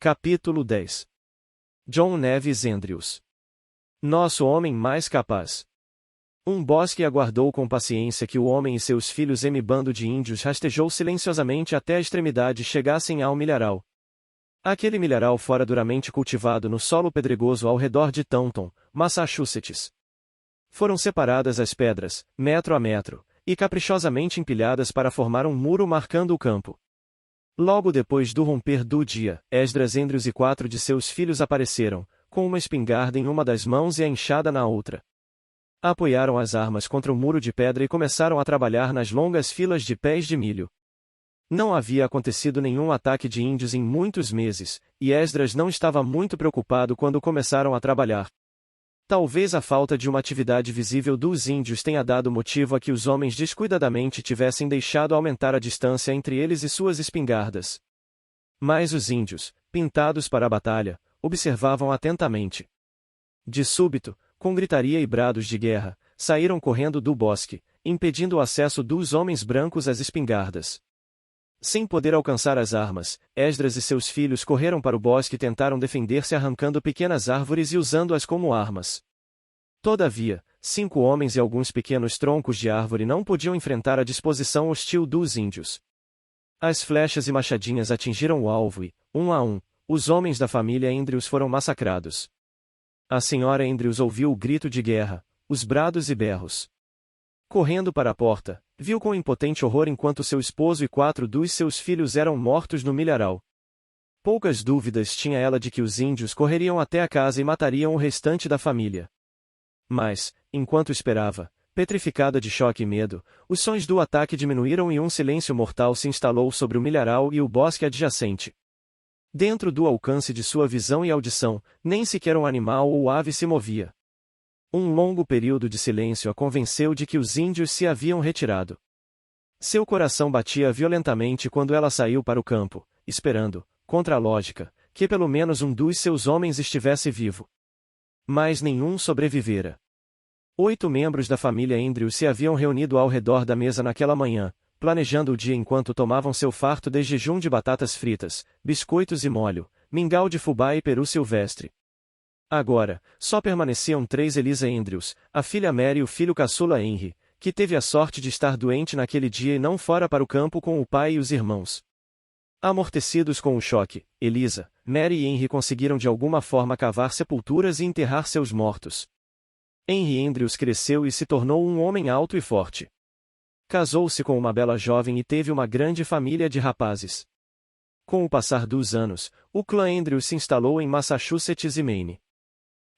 Capítulo 10. John Nevis Andrews. Nosso homem mais capaz. Um bosque aguardou com paciência que o homem e seus filhos bando de índios rastejou silenciosamente até a extremidade chegassem ao milharal. Aquele milharal fora duramente cultivado no solo pedregoso ao redor de Taunton, Massachusetts. Foram separadas as pedras, metro a metro, e caprichosamente empilhadas para formar um muro marcando o campo. Logo depois do romper do dia, Esdras Andrews e 4 de seus filhos apareceram, com uma espingarda em uma das mãos e a enxada na outra. Apoiaram as armas contra o muro de pedra e começaram a trabalhar nas longas filas de pés de milho. Não havia acontecido nenhum ataque de índios em muitos meses, e Esdras não estava muito preocupado quando começaram a trabalhar. Talvez a falta de uma atividade visível dos índios tenha dado motivo a que os homens descuidadamente tivessem deixado aumentar a distância entre eles e suas espingardas. Mas os índios, pintados para a batalha, observavam atentamente. De súbito, com gritaria e brados de guerra, saíram correndo do bosque, impedindo o acesso dos homens brancos às espingardas. Sem poder alcançar as armas, Esdras e seus filhos correram para o bosque e tentaram defender-se arrancando pequenas árvores e usando-as como armas. Todavia, 5 homens e alguns pequenos troncos de árvore não podiam enfrentar a disposição hostil dos índios. As flechas e machadinhas atingiram o alvo e, um a um, os homens da família Andrews foram massacrados. A senhora Andrews ouviu o grito de guerra, os brados e berros. Correndo para a porta, viu com impotente horror enquanto seu esposo e 4 dos seus filhos eram mortos no milharal. Poucas dúvidas tinha ela de que os índios correriam até a casa e matariam o restante da família. Mas, enquanto esperava, petrificada de choque e medo, os sons do ataque diminuíram e um silêncio mortal se instalou sobre o milharal e o bosque adjacente. Dentro do alcance de sua visão e audição, nem sequer um animal ou ave se movia. Um longo período de silêncio a convenceu de que os índios se haviam retirado. Seu coração batia violentamente quando ela saiu para o campo, esperando, contra a lógica, que pelo menos um dos seus homens estivesse vivo. Mas nenhum sobrevivera. 8 membros da família Andrews se haviam reunido ao redor da mesa naquela manhã, planejando o dia enquanto tomavam seu farto de jejum de batatas fritas, biscoitos e molho, mingau de fubá e peru silvestre. Agora, só permaneciam 3: Eliza Andrews, a filha Mary e o filho caçula Henry, que teve a sorte de estar doente naquele dia e não fora para o campo com o pai e os irmãos. Amortecidos com o choque, Eliza, Mary e Henry conseguiram de alguma forma cavar sepulturas e enterrar seus mortos. Henry Andrews cresceu e se tornou um homem alto e forte. Casou-se com uma bela jovem e teve uma grande família de rapazes. Com o passar dos anos, o clã Andrews se instalou em Massachusetts e Maine.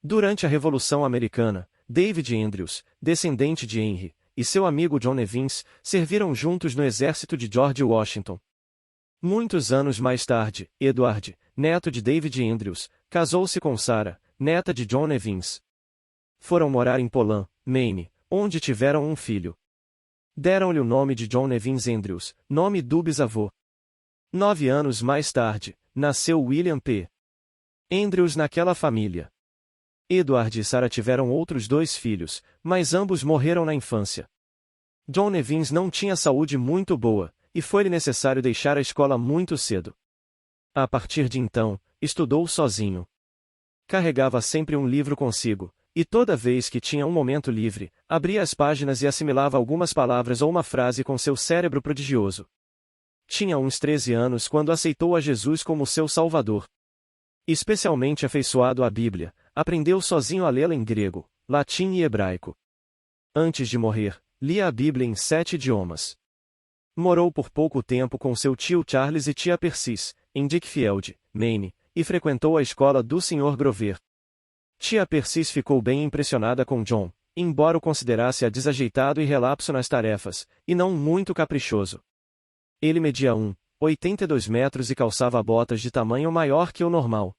Durante a Revolução Americana, David Andrews, descendente de Henry, e seu amigo John Nevins, serviram juntos no exército de George Washington. Muitos anos mais tarde, Edward, neto de David Andrews, casou-se com Sarah, neta de John Nevins. Foram morar em Poland, Maine, onde tiveram um filho. Deram-lhe o nome de John Nevins Andrews, nome do bisavô. 9 anos mais tarde, nasceu William P. Andrews naquela família. Edward e Sarah tiveram outros 2 filhos, mas ambos morreram na infância. John Nevins não tinha saúde muito boa, e foi-lhe necessário deixar a escola muito cedo. A partir de então, estudou sozinho. Carregava sempre um livro consigo, e toda vez que tinha um momento livre, abria as páginas e assimilava algumas palavras ou uma frase com seu cérebro prodigioso. Tinha uns 13 anos quando aceitou a Jesus como seu Salvador. Especialmente afeiçoado à Bíblia, aprendeu sozinho a lê-la em grego, latim e hebraico. Antes de morrer, lia a Bíblia em 7 idiomas. Morou por pouco tempo com seu tio Charles e tia Persis, em Dickfield, Maine, e frequentou a escola do Sr. Grover. Tia Persis ficou bem impressionada com John, embora o considerasse desajeitado e relapso nas tarefas, e não muito caprichoso. Ele media 1,82 metros e calçava botas de tamanho maior que o normal.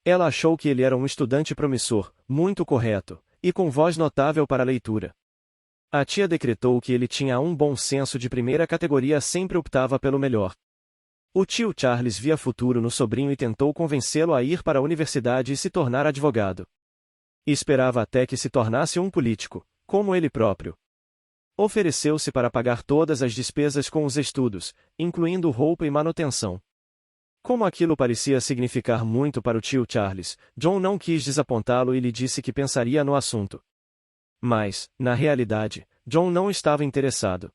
Ela achou que ele era um estudante promissor, muito correto, e com voz notável para a leitura. A tia decretou que ele tinha um bom senso de primeira categoria, sempre optava pelo melhor. O tio Charles via futuro no sobrinho e tentou convencê-lo a ir para a universidade e se tornar advogado. Esperava até que se tornasse um político, como ele próprio. Ofereceu-se para pagar todas as despesas com os estudos, incluindo roupa e manutenção. Como aquilo parecia significar muito para o tio Charles, John não quis desapontá-lo e lhe disse que pensaria no assunto. Mas, na realidade, John não estava interessado.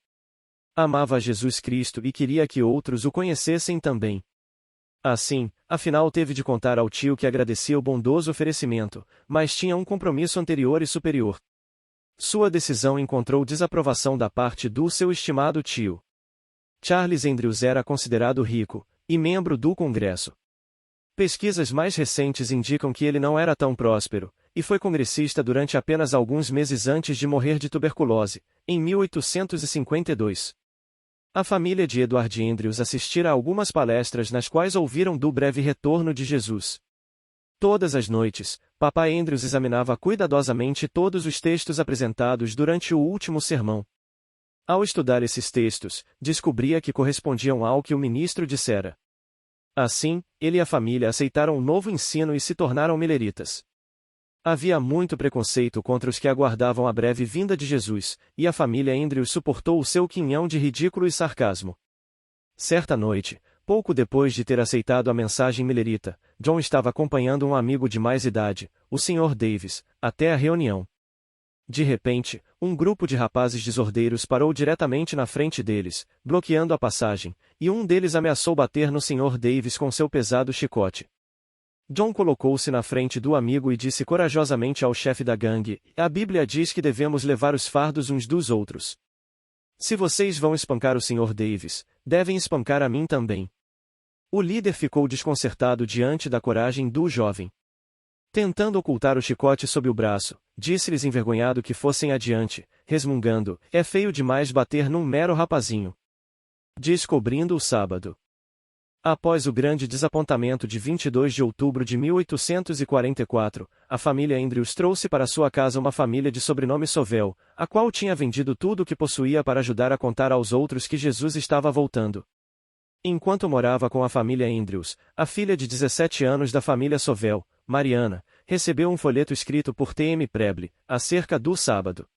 Amava Jesus Cristo e queria que outros o conhecessem também. Assim, afinal teve de contar ao tio que agradecia o bondoso oferecimento, mas tinha um compromisso anterior e superior. Sua decisão encontrou desaprovação da parte do seu estimado tio. Charles Andrews era considerado rico, e membro do Congresso. Pesquisas mais recentes indicam que ele não era tão próspero, e foi congressista durante apenas alguns meses antes de morrer de tuberculose, em 1852. A família de Edward Andrews assistira a algumas palestras nas quais ouviram do breve retorno de Jesus. Todas as noites, Papai Andrews examinava cuidadosamente todos os textos apresentados durante o último sermão. Ao estudar esses textos, descobria que correspondiam ao que o ministro dissera. Assim, ele e a família aceitaram o novo ensino e se tornaram milleritas. Havia muito preconceito contra os que aguardavam a breve vinda de Jesus, e a família Andrews suportou o seu quinhão de ridículo e sarcasmo. Certa noite, pouco depois de ter aceitado a mensagem millerita, John estava acompanhando um amigo de mais idade, o Sr. Davis, até a reunião. De repente, um grupo de rapazes desordeiros parou diretamente na frente deles, bloqueando a passagem, e um deles ameaçou bater no Sr. Davis com seu pesado chicote. John colocou-se na frente do amigo e disse corajosamente ao chefe da gangue: "A Bíblia diz que devemos levar os fardos uns dos outros. Se vocês vão espancar o Sr. Davis, devem espancar a mim também." O líder ficou desconcertado diante da coragem do jovem. Tentando ocultar o chicote sob o braço, disse-lhes envergonhado que fossem adiante, resmungando: "É feio demais bater num mero rapazinho." Descobrindo o sábado. Após o grande desapontamento de 22 de outubro de 1844, a família Andrews trouxe para sua casa uma família de sobrenome Sovell, a qual tinha vendido tudo o que possuía para ajudar a contar aos outros que Jesus estava voltando. Enquanto morava com a família Andrews, a filha de 17 anos da família Sovell, Mariana, recebeu um folheto escrito por T.M. Preble, acerca do sábado.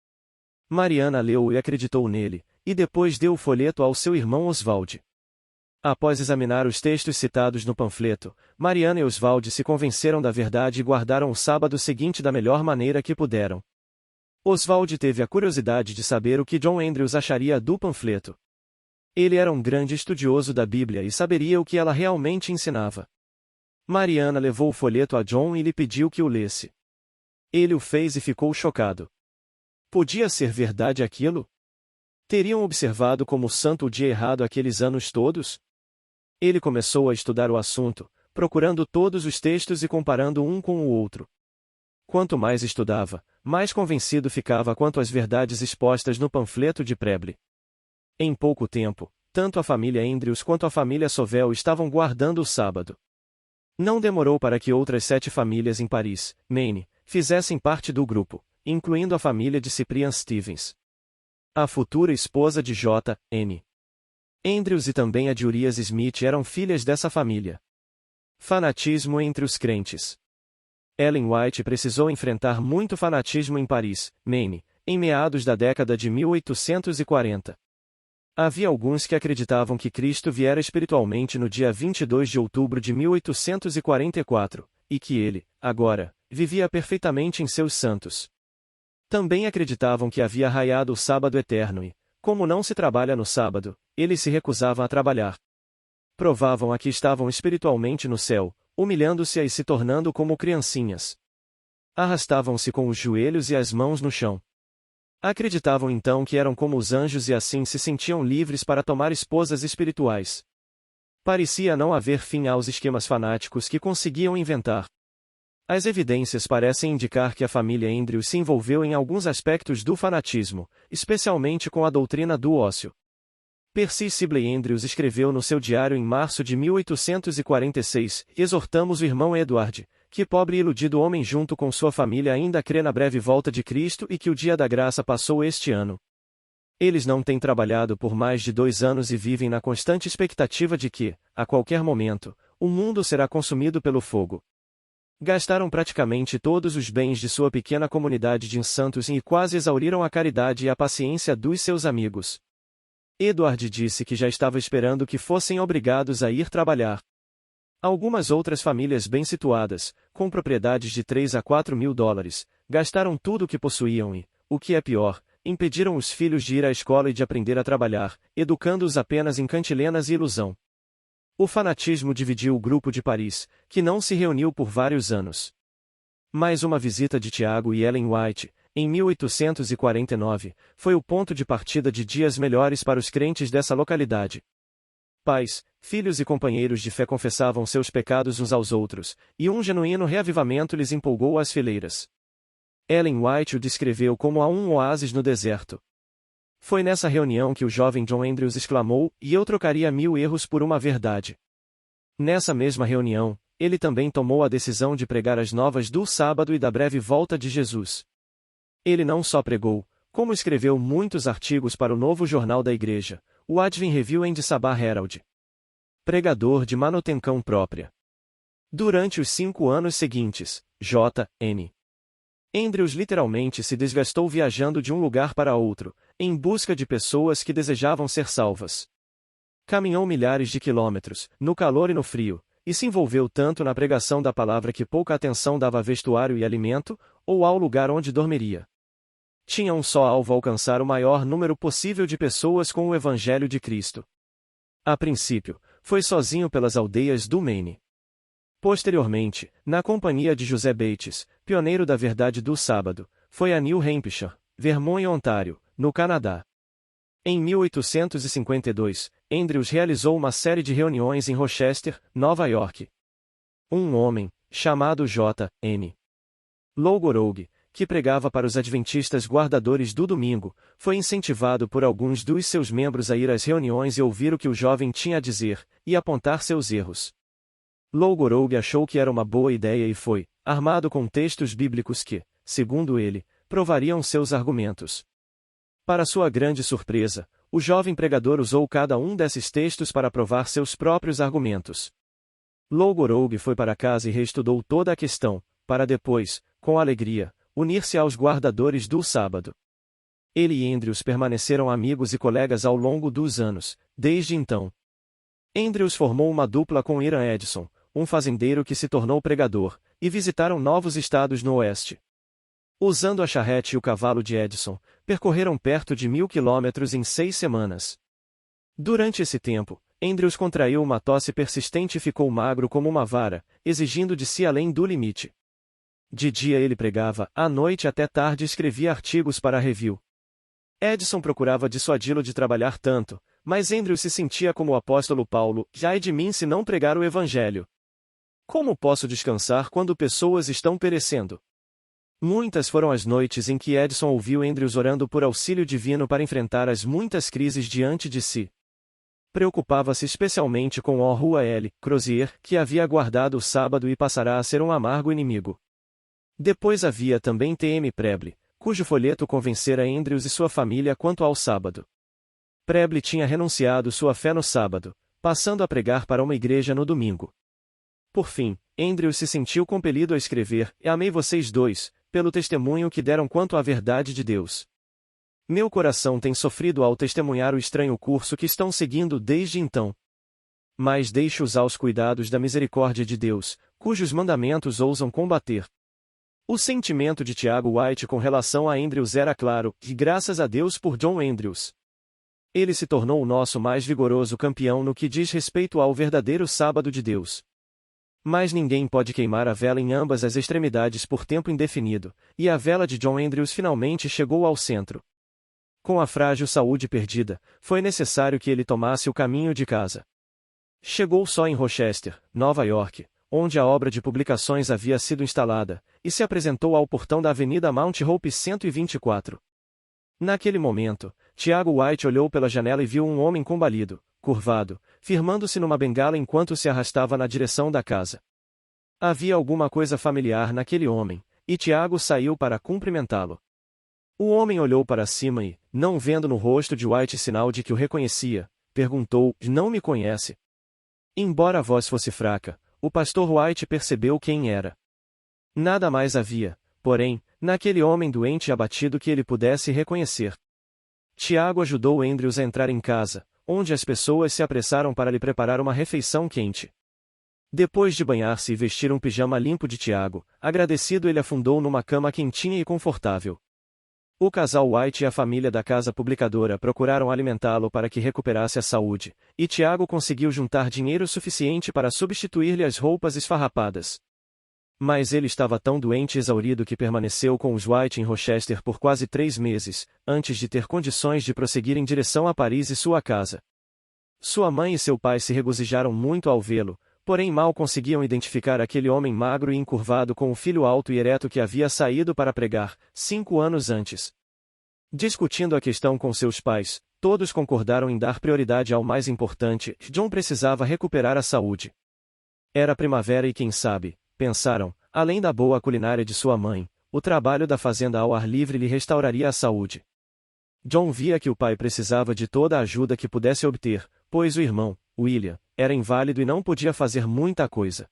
Mariana leu e acreditou nele, e depois deu o folheto ao seu irmão Oswald. Após examinar os textos citados no panfleto, Mariana e Oswald se convenceram da verdade e guardaram o sábado seguinte da melhor maneira que puderam. Oswald teve a curiosidade de saber o que John Andrews acharia do panfleto. Ele era um grande estudioso da Bíblia e saberia o que ela realmente ensinava. Mariana levou o folheto a John e lhe pediu que o lesse. Ele o fez e ficou chocado. Podia ser verdade aquilo? Teriam observado como santo o dia errado aqueles anos todos? Ele começou a estudar o assunto, procurando todos os textos e comparando um com o outro. Quanto mais estudava, mais convencido ficava quanto às verdades expostas no panfleto de Preble. Em pouco tempo, tanto a família Andrews quanto a família Sovell estavam guardando o sábado. Não demorou para que outras 7 famílias em Paris, Maine, fizessem parte do grupo, incluindo a família de Cyprian Stevens. A futura esposa de J. N. Andrews e também a de Urias Smith eram filhas dessa família. Fanatismo entre os crentes. Ellen White precisou enfrentar muito fanatismo em Paris, Maine, em meados da década de 1840. Havia alguns que acreditavam que Cristo viera espiritualmente no dia 22 de outubro de 1844, e que ele, agora, vivia perfeitamente em seus santos. Também acreditavam que havia raiado o sábado eterno e, como não se trabalha no sábado, eles se recusavam a trabalhar. Provavam a que estavam espiritualmente no céu, humilhando-se e se tornando como criancinhas. Arrastavam-se com os joelhos e as mãos no chão. Acreditavam então que eram como os anjos e assim se sentiam livres para tomar esposas espirituais. Parecia não haver fim aos esquemas fanáticos que conseguiam inventar. As evidências parecem indicar que a família Andrews se envolveu em alguns aspectos do fanatismo, especialmente com a doutrina do ócio. Percy Sibley Andrews escreveu no seu diário em março de 1846: "Exortamos o irmão Edward, que pobre e iludido homem junto com sua família ainda crê na breve volta de Cristo e que o dia da graça passou este ano. Eles não têm trabalhado por mais de 2 anos e vivem na constante expectativa de que, a qualquer momento, o mundo será consumido pelo fogo. Gastaram praticamente todos os bens de sua pequena comunidade de santos e quase exauriram a caridade e a paciência dos seus amigos." Edward disse que já estava esperando que fossem obrigados a ir trabalhar. Algumas outras famílias bem situadas, com propriedades de 3 a 4 mil dólares, gastaram tudo o que possuíam e, o que é pior, impediram os filhos de ir à escola e de aprender a trabalhar, educando-os apenas em cantilenas e ilusão. O fanatismo dividiu o grupo de Paris, que não se reuniu por vários anos. Mais uma visita de Tiago e Ellen White, em 1849, foi o ponto de partida de dias melhores para os crentes dessa localidade. Pais, filhos e companheiros de fé confessavam seus pecados uns aos outros, e um genuíno reavivamento lhes empolgou as fileiras. Ellen White o descreveu como um oásis no deserto. Foi nessa reunião que o jovem John Andrews exclamou: "E eu trocaria 1000 erros por uma verdade." Nessa mesma reunião, ele também tomou a decisão de pregar as novas do sábado e da breve volta de Jesus. Ele não só pregou, como escreveu muitos artigos para o novo jornal da igreja, o Advent Review and Sabbath Herald. Pregador de manutenção própria. Durante os 5 anos seguintes, J.N. Andrews literalmente se desgastou viajando de um lugar para outro, em busca de pessoas que desejavam ser salvas. Caminhou milhares de quilômetros, no calor e no frio, e se envolveu tanto na pregação da palavra que pouca atenção dava a vestuário e alimento, ou ao lugar onde dormiria. Tinha um só alvo: alcançar o maior número possível de pessoas com o Evangelho de Cristo. A princípio, foi sozinho pelas aldeias do Maine. Posteriormente, na companhia de José Bates, pioneiro da verdade do sábado, foi a New Hampshire, Vermont e Ontário, no Canadá. Em 1852, Andrews realizou uma série de reuniões em Rochester, Nova York. Um homem, chamado J.N. Lowgoroge, que pregava para os adventistas guardadores do domingo, foi incentivado por alguns dos seus membros a ir às reuniões e ouvir o que o jovem tinha a dizer, e apontar seus erros. Lowgoroge achou que era uma boa ideia e foi, armado com textos bíblicos que, segundo ele, provariam seus argumentos. Para sua grande surpresa, o jovem pregador usou cada um desses textos para provar seus próprios argumentos. Lowgoroge foi para casa e reestudou toda a questão, para depois, com alegria, unir-se aos guardadores do sábado. Ele e Andrews permaneceram amigos e colegas ao longo dos anos, desde então. Andrews formou uma dupla com Hiram Edson, um fazendeiro que se tornou pregador, e visitaram novos estados no oeste. Usando a charrete e o cavalo de Edson, percorreram perto de 1000 quilômetros em 6 semanas. Durante esse tempo, Andrews contraiu uma tosse persistente e ficou magro como uma vara, exigindo de si além do limite. De dia ele pregava, à noite até tarde escrevia artigos para a Review. Edson procurava dissuadi-lo de trabalhar tanto, mas Andrews se sentia como o apóstolo Paulo: "Ai de mim se não pregar o Evangelho. Como posso descansar quando pessoas estão perecendo?" Muitas foram as noites em que Edson ouviu Andrews orando por auxílio divino para enfrentar as muitas crises diante de si. Preocupava-se especialmente com o Rua L. Crozier, que havia guardado o sábado e passará a ser um amargo inimigo. Depois havia também T.M. Preble, cujo folheto convencera Andrews e sua família quanto ao sábado. Preble tinha renunciado sua fé no sábado, passando a pregar para uma igreja no domingo. Por fim, Andrews se sentiu compelido a escrever: "Amei vocês dois, pelo testemunho que deram quanto à verdade de Deus. Meu coração tem sofrido ao testemunhar o estranho curso que estão seguindo desde então. Mas deixo-os aos cuidados da misericórdia de Deus, cujos mandamentos ousam combater." O sentimento de Tiago White com relação a Andrews era claro, e graças a Deus por John Andrews. Ele se tornou o nosso mais vigoroso campeão no que diz respeito ao verdadeiro sábado de Deus. Mas ninguém pode queimar a vela em ambas as extremidades por tempo indefinido, e a vela de John Andrews finalmente chegou ao centro. Com a frágil saúde perdida, foi necessário que ele tomasse o caminho de casa. Chegou só em Rochester, Nova York, onde a obra de publicações havia sido instalada, e se apresentou ao portão da Avenida Mount Hope 124. Naquele momento, Tiago White olhou pela janela e viu um homem combalido, curvado, firmando-se numa bengala enquanto se arrastava na direção da casa. Havia alguma coisa familiar naquele homem, e Tiago saiu para cumprimentá-lo. O homem olhou para cima e, não vendo no rosto de White sinal de que o reconhecia, perguntou: "Não me conhece?" Embora a voz fosse fraca, o pastor White percebeu quem era. Nada mais havia, porém, naquele homem doente e abatido que ele pudesse reconhecer. Tiago ajudou Andrews a entrar em casa, onde as pessoas se apressaram para lhe preparar uma refeição quente. Depois de banhar-se e vestir um pijama limpo de Tiago, agradecido ele afundou numa cama quentinha e confortável. O casal White e a família da casa publicadora procuraram alimentá-lo para que recuperasse a saúde, e Tiago conseguiu juntar dinheiro suficiente para substituir-lhe as roupas esfarrapadas. Mas ele estava tão doente e exaurido que permaneceu com os White em Rochester por quase 3 meses, antes de ter condições de prosseguir em direção a Paris e sua casa. Sua mãe e seu pai se regozijaram muito ao vê-lo, porém mal conseguiam identificar aquele homem magro e encurvado com o filho alto e ereto que havia saído para pregar, 5 anos antes. Discutindo a questão com seus pais, todos concordaram em dar prioridade ao mais importante: John precisava recuperar a saúde. Era primavera e quem sabe, pensaram, além da boa culinária de sua mãe, o trabalho da fazenda ao ar livre lhe restauraria a saúde. John via que o pai precisava de toda a ajuda que pudesse obter, pois o irmão, William, era inválido e não podia fazer muita coisa.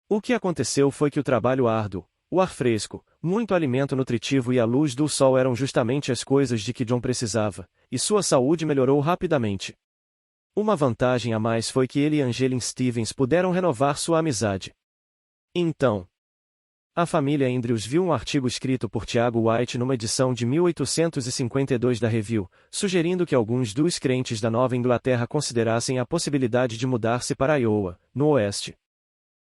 O que aconteceu foi que o trabalho árduo, o ar fresco, muito alimento nutritivo e a luz do sol eram justamente as coisas de que John precisava, e sua saúde melhorou rapidamente. Uma vantagem a mais foi que ele e Angeline Stevens puderam renovar sua amizade. Então, a família Andrews viu um artigo escrito por Tiago White numa edição de 1852 da Review, sugerindo que alguns dos crentes da Nova Inglaterra considerassem a possibilidade de mudar-se para Iowa, no oeste.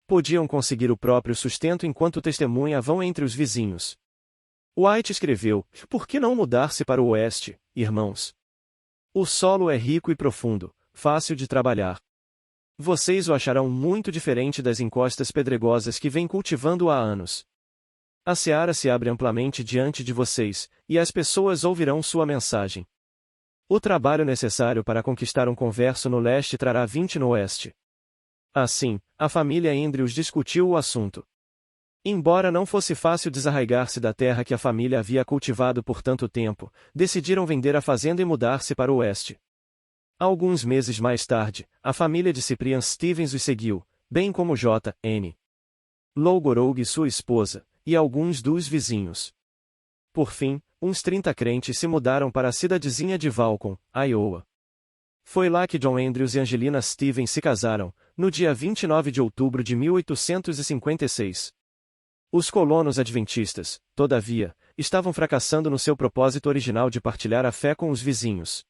Podiam conseguir o próprio sustento enquanto testemunhavam entre os vizinhos. White escreveu: "Por que não mudar-se para o oeste, irmãos? O solo é rico e profundo, fácil de trabalhar. Vocês o acharão muito diferente das encostas pedregosas que vêm cultivando há anos. A seara se abre amplamente diante de vocês, e as pessoas ouvirão sua mensagem. O trabalho necessário para conquistar um converso no leste trará 20 no oeste." Assim, a família Andrews discutiu o assunto. Embora não fosse fácil desarraigar-se da terra que a família havia cultivado por tanto tempo, decidiram vender a fazenda e mudar-se para o oeste. Alguns meses mais tarde, a família de Cyprian Stevens os seguiu, bem como J.N. Lowgoroug e sua esposa, e alguns dos vizinhos. Por fim, uns 30 crentes se mudaram para a cidadezinha de Valcon, Iowa. Foi lá que John Andrews e Angelina Stevens se casaram, no dia 29 de outubro de 1856. Os colonos adventistas, todavia, estavam fracassando no seu propósito original de partilhar a fé com os vizinhos.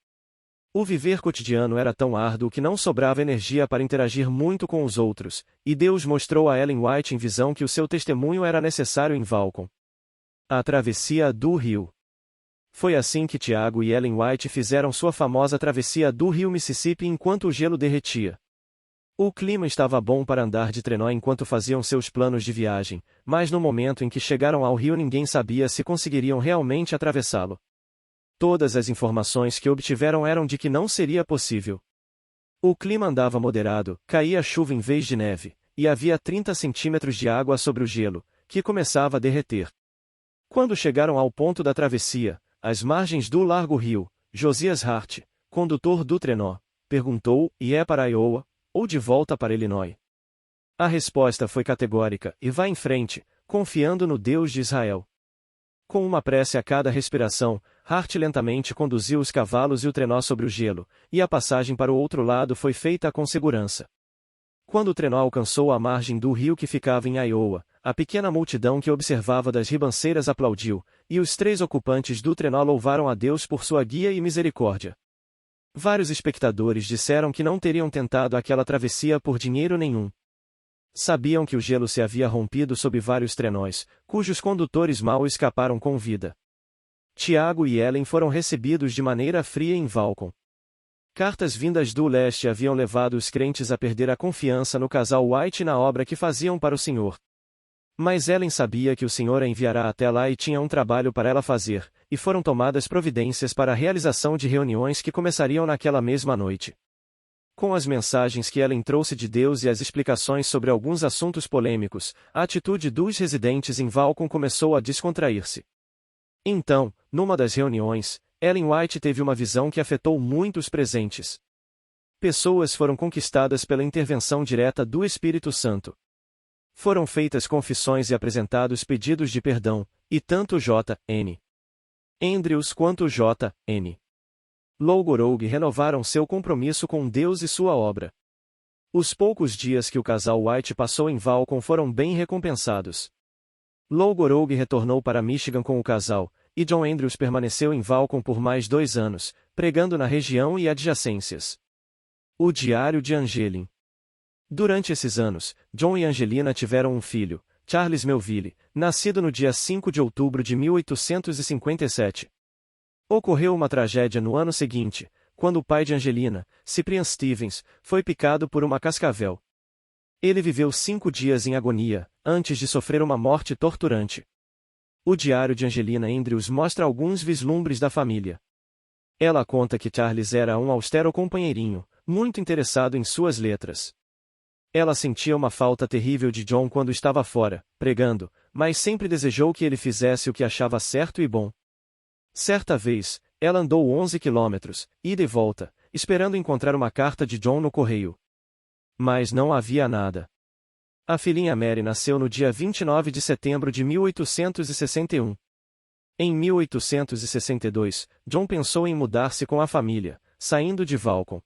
O viver cotidiano era tão árduo que não sobrava energia para interagir muito com os outros, e Deus mostrou a Ellen White em visão que o seu testemunho era necessário em Valcon. A travessia do rio. Foi assim que Tiago e Ellen White fizeram sua famosa travessia do rio Mississippi enquanto o gelo derretia. O clima estava bom para andar de trenó enquanto faziam seus planos de viagem, mas no momento em que chegaram ao rio ninguém sabia se conseguiriam realmente atravessá-lo. Todas as informações que obtiveram eram de que não seria possível. O clima andava moderado, caía chuva em vez de neve, e havia 30 centímetros de água sobre o gelo, que começava a derreter. Quando chegaram ao ponto da travessia, às margens do largo rio, Josias Hart, condutor do trenó, perguntou: "E é para Iowa, ou de volta para Illinois?" A resposta foi categórica: "E vá em frente, confiando no Deus de Israel." Com uma prece a cada respiração, Hart lentamente conduziu os cavalos e o trenó sobre o gelo, e a passagem para o outro lado foi feita com segurança. Quando o trenó alcançou a margem do rio que ficava em Iowa, a pequena multidão que observava das ribanceiras aplaudiu, e os 3 ocupantes do trenó louvaram a Deus por sua guia e misericórdia. Vários espectadores disseram que não teriam tentado aquela travessia por dinheiro nenhum. Sabiam que o gelo se havia rompido sob vários trenós, cujos condutores mal escaparam com vida. Tiago e Ellen foram recebidos de maneira fria em Valcon. Cartas vindas do leste haviam levado os crentes a perder a confiança no casal White e na obra que faziam para o Senhor. Mas Ellen sabia que o Senhor a enviará até lá e tinha um trabalho para ela fazer, e foram tomadas providências para a realização de reuniões que começariam naquela mesma noite. Com as mensagens que Ellen trouxe de Deus e as explicações sobre alguns assuntos polêmicos, a atitude dos residentes em Valcon começou a descontrair-se. Então, numa das reuniões, Ellen White teve uma visão que afetou muitos presentes. Pessoas foram conquistadas pela intervenção direta do Espírito Santo. Foram feitas confissões e apresentados pedidos de perdão, e tanto J.N. Andrews quanto J.N. Lowgoroug renovaram seu compromisso com Deus e sua obra. Os poucos dias que o casal White passou em Valcon foram bem recompensados. Lou Gorogue retornou para Michigan com o casal, e John Andrews permaneceu em Valcon por mais 2 anos, pregando na região e adjacências. O Diário de Angelin. Durante esses anos, John e Angelina tiveram um filho, Charles Melville, nascido no dia 5 de outubro de 1857. Ocorreu uma tragédia no ano seguinte, quando o pai de Angelina, Cyprian Stevens, foi picado por uma cascavel. Ele viveu 5 dias em agonia, antes de sofrer uma morte torturante. O Diário de Angelina Andrews mostra alguns vislumbres da família. Ela conta que Charles era um austero companheirinho, muito interessado em suas letras. Ela sentia uma falta terrível de John quando estava fora, pregando, mas sempre desejou que ele fizesse o que achava certo e bom. Certa vez, ela andou 11 quilômetros, ida e volta, esperando encontrar uma carta de John no correio. Mas não havia nada. A filhinha Mary nasceu no dia 29 de setembro de 1861. Em 1862, John pensou em mudar-se com a família, saindo de Valcon.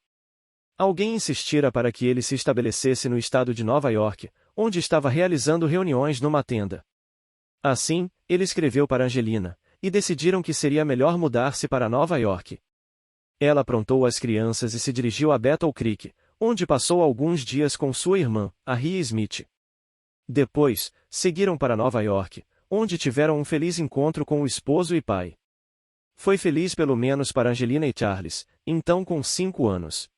Alguém insistira para que ele se estabelecesse no estado de Nova York, onde estava realizando reuniões numa tenda. Assim, ele escreveu para Angelina, e decidiram que seria melhor mudar-se para Nova York. Ela aprontou as crianças e se dirigiu a Battle Creek, onde passou alguns dias com sua irmã, a Ria Smith. Depois, seguiram para Nova York, onde tiveram um feliz encontro com o esposo e pai. Foi feliz pelo menos para Angelina e Charles, então com 5 anos.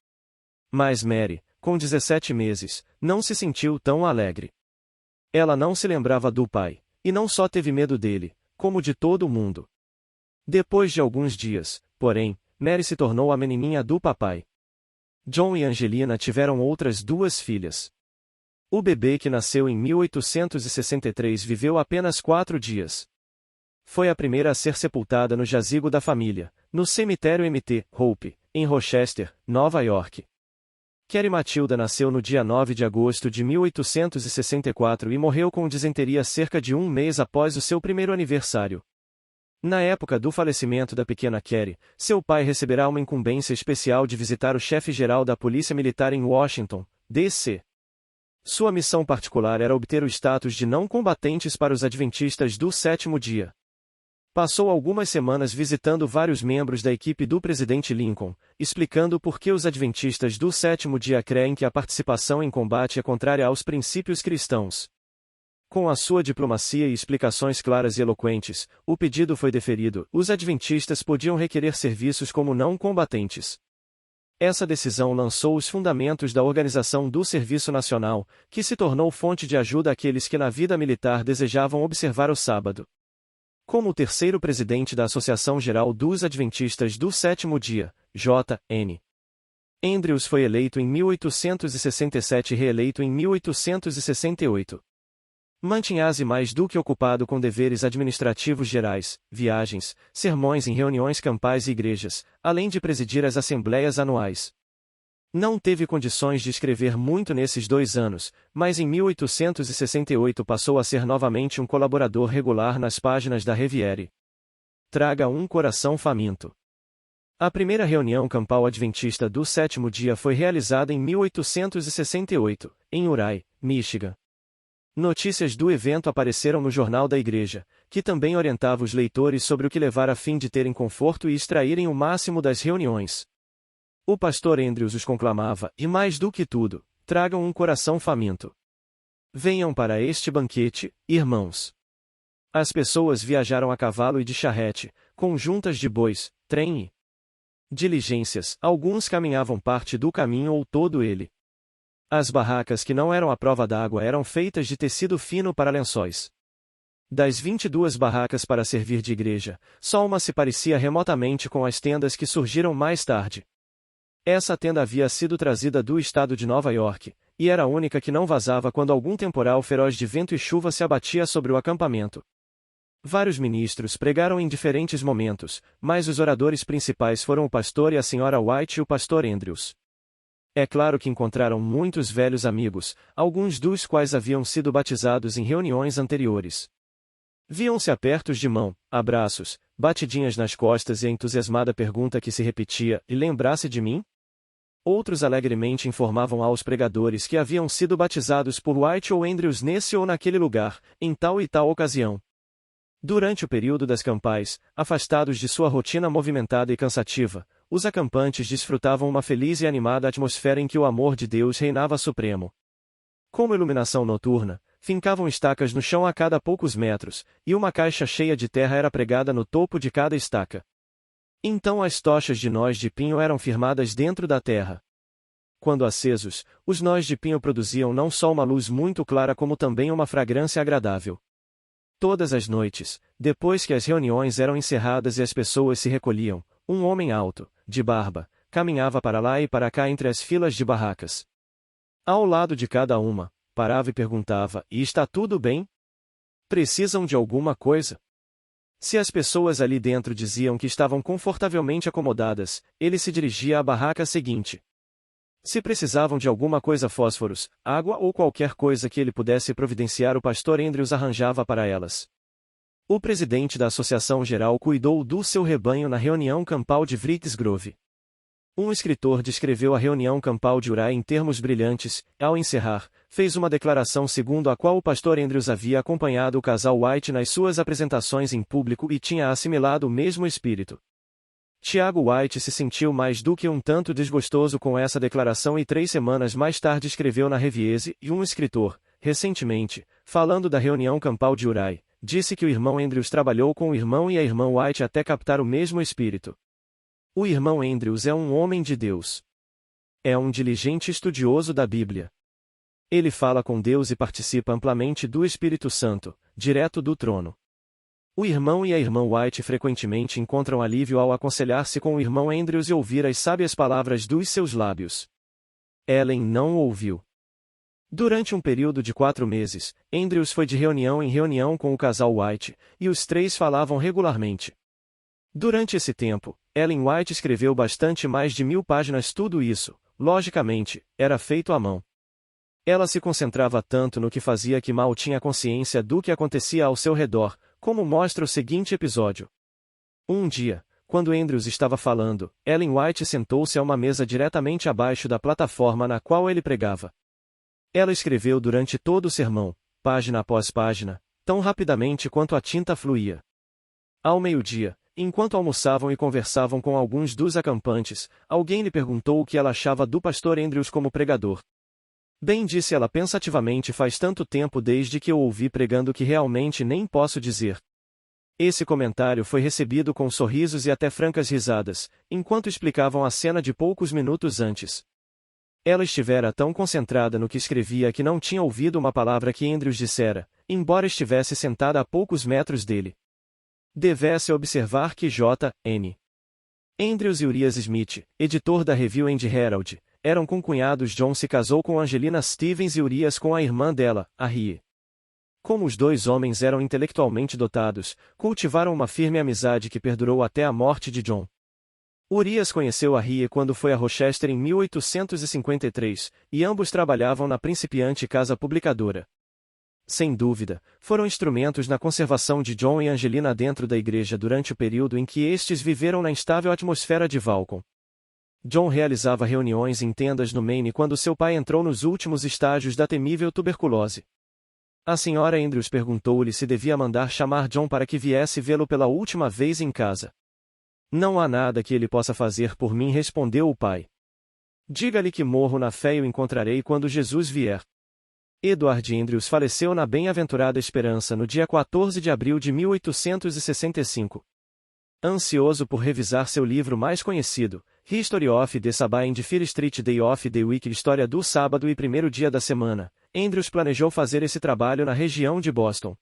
Mas Mary, com 17 meses, não se sentiu tão alegre. Ela não se lembrava do pai, e não só teve medo dele, como de todo mundo. Depois de alguns dias, porém, Mary se tornou a menininha do papai. John e Angelina tiveram outras 2 filhas. O bebê que nasceu em 1863 viveu apenas 4 dias. Foi a primeira a ser sepultada no jazigo da família, no cemitério Mt. Hope, em Rochester, Nova York. Carrie Matilda nasceu no dia 9 de agosto de 1864 e morreu com disenteria cerca de 1 mês após o seu primeiro aniversário. Na época do falecimento da pequena Carrie, seu pai receberá uma incumbência especial de visitar o chefe-geral da Polícia Militar em Washington, D.C. Sua missão particular era obter o status de não combatentes para os adventistas do 7º dia. Passou algumas semanas visitando vários membros da equipe do presidente Lincoln, explicando por que os adventistas do 7º dia creem que a participação em combate é contrária aos princípios cristãos. Com a sua diplomacia e explicações claras e eloquentes, o pedido foi deferido. Os adventistas podiam requerer serviços como não combatentes. Essa decisão lançou os fundamentos da organização do Serviço Nacional, que se tornou fonte de ajuda àqueles que na vida militar desejavam observar o sábado. Como o terceiro presidente da Associação Geral dos Adventistas do 7º dia, J.N. Andrews foi eleito em 1867 e reeleito em 1868. Mantinha-se mais do que ocupado com deveres administrativos gerais, viagens, sermões em reuniões campais e igrejas, além de presidir as assembleias anuais. Não teve condições de escrever muito nesses 2 anos, mas em 1868 passou a ser novamente um colaborador regular nas páginas da Reviere. Traga um coração faminto. A primeira reunião campal adventista do 7º dia foi realizada em 1868, em Uray, Michigan. Notícias do evento apareceram no Jornal da Igreja, que também orientava os leitores sobre o que levar a fim de terem conforto e extraírem o máximo das reuniões. O pastor Andrews os conclamava, e mais do que tudo, tragam um coração faminto. Venham para este banquete, irmãos. As pessoas viajaram a cavalo e de charrete, com juntas de bois, trem e diligências, alguns caminhavam parte do caminho ou todo ele. As barracas que não eram à prova d'água eram feitas de tecido fino para lençóis. Das 22 barracas para servir de igreja, só uma se parecia remotamente com as tendas que surgiram mais tarde. Essa tenda havia sido trazida do estado de Nova York, e era a única que não vazava quando algum temporal feroz de vento e chuva se abatia sobre o acampamento. Vários ministros pregaram em diferentes momentos, mas os oradores principais foram o pastor e a senhora White e o pastor Andrews. É claro que encontraram muitos velhos amigos, alguns dos quais haviam sido batizados em reuniões anteriores. Viam-se apertos de mão, abraços, batidinhas nas costas e a entusiasmada pergunta que se repetia, e lembrasse de mim? Outros alegremente informavam aos pregadores que haviam sido batizados por White ou Andrews nesse ou naquele lugar, em tal e tal ocasião. Durante o período das campais, afastados de sua rotina movimentada e cansativa, os acampantes desfrutavam uma feliz e animada atmosfera em que o amor de Deus reinava supremo. Como iluminação noturna, fincavam estacas no chão a cada poucos metros, e uma caixa cheia de terra era pregada no topo de cada estaca. Então as tochas de nós de pinho eram firmadas dentro da terra. Quando acesos, os nós de pinho produziam não só uma luz muito clara como também uma fragrância agradável. Todas as noites, depois que as reuniões eram encerradas e as pessoas se recolhiam, um homem alto, de barba, caminhava para lá e para cá entre as filas de barracas. Ao lado de cada uma, parava e perguntava: "E está tudo bem? Precisam de alguma coisa?" Se as pessoas ali dentro diziam que estavam confortavelmente acomodadas, ele se dirigia à barraca seguinte. Se precisavam de alguma coisa, fósforos, água ou qualquer coisa que ele pudesse providenciar, o pastor Andrews arranjava para elas. O presidente da Associação Geral cuidou do seu rebanho na reunião campal de Wright's Grove. Um escritor descreveu a reunião campal de Uri em termos brilhantes. Ao encerrar, fez uma declaração segundo a qual o pastor Andrews havia acompanhado o casal White nas suas apresentações em público e tinha assimilado o mesmo espírito. Tiago White se sentiu mais do que um tanto desgostoso com essa declaração e 3 semanas mais tarde escreveu na Reviese, e um escritor, recentemente, falando da reunião campal de Uri, disse que o irmão Andrews trabalhou com o irmão e a irmã White até captar o mesmo espírito. O irmão Andrews é um homem de Deus. É um diligente estudioso da Bíblia. Ele fala com Deus e participa amplamente do Espírito Santo, direto do trono. O irmão e a irmã White frequentemente encontram alívio ao aconselhar-se com o irmão Andrews e ouvir as sábias palavras dos seus lábios. Ellen não ouviu. Durante um período de 4 meses, Andrews foi de reunião em reunião com o casal White, e os 3 falavam regularmente. Durante esse tempo, Ellen White escreveu bastante mais de 1000 páginas. Tudo isso, logicamente, era feito à mão. Ela se concentrava tanto no que fazia que mal tinha consciência do que acontecia ao seu redor, como mostra o seguinte episódio. Um dia, quando Andrews estava falando, Ellen White sentou-se a uma mesa diretamente abaixo da plataforma na qual ele pregava. Ela escreveu durante todo o sermão, página após página, tão rapidamente quanto a tinta fluía. Ao meio-dia, enquanto almoçavam e conversavam com alguns dos acampantes, alguém lhe perguntou o que ela achava do pastor Andrews como pregador. Bem, disse ela pensativamente, faz tanto tempo desde que eu ouvi pregando que realmente nem posso dizer. Esse comentário foi recebido com sorrisos e até francas risadas, enquanto explicavam a cena de poucos minutos antes. Ela estivera tão concentrada no que escrevia que não tinha ouvido uma palavra que Andrews dissera, embora estivesse sentada a poucos metros dele. Devesse observar que J.N. Andrews e Urias Smith, editor da Review and Herald, eram concunhados. John se casou com Angelina Stevens e Urias com a irmã dela, a Rie. Como os 2 homens eram intelectualmente dotados, cultivaram uma firme amizade que perdurou até a morte de John. Urias conheceu a Rie quando foi a Rochester em 1853, e ambos trabalhavam na principiante casa publicadora. Sem dúvida, foram instrumentos na conservação de John e Angelina dentro da igreja durante o período em que estes viveram na instável atmosfera de Valcon. John realizava reuniões em tendas no Maine quando seu pai entrou nos últimos estágios da temível tuberculose. A senhora Andrews perguntou-lhe se devia mandar chamar John para que viesse vê-lo pela última vez em casa. Não há nada que ele possa fazer por mim, respondeu o pai. Diga-lhe que morro na fé e o encontrarei quando Jesus vier. Edward Andrews faleceu na Bem-aventurada Esperança no dia 14 de abril de 1865. Ansioso por revisar seu livro mais conhecido, History of the Sabbath and Fear Street Day of the Week, História do Sábado e Primeiro Dia da Semana, Andrews planejou fazer esse trabalho na região de Boston.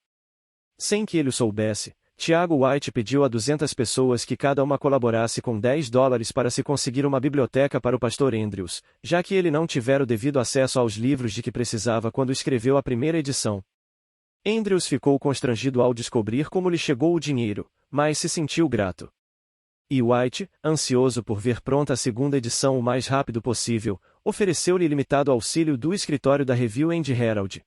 Sem que ele o soubesse, Tiago White pediu a 200 pessoas que cada uma colaborasse com $10 para se conseguir uma biblioteca para o pastor Andrews, já que ele não tivera o devido acesso aos livros de que precisava quando escreveu a primeira edição. Andrews ficou constrangido ao descobrir como lhe chegou o dinheiro, mas se sentiu grato. E White, ansioso por ver pronta a segunda edição o mais rápido possível, ofereceu-lhe ilimitado auxílio do escritório da Review and Herald.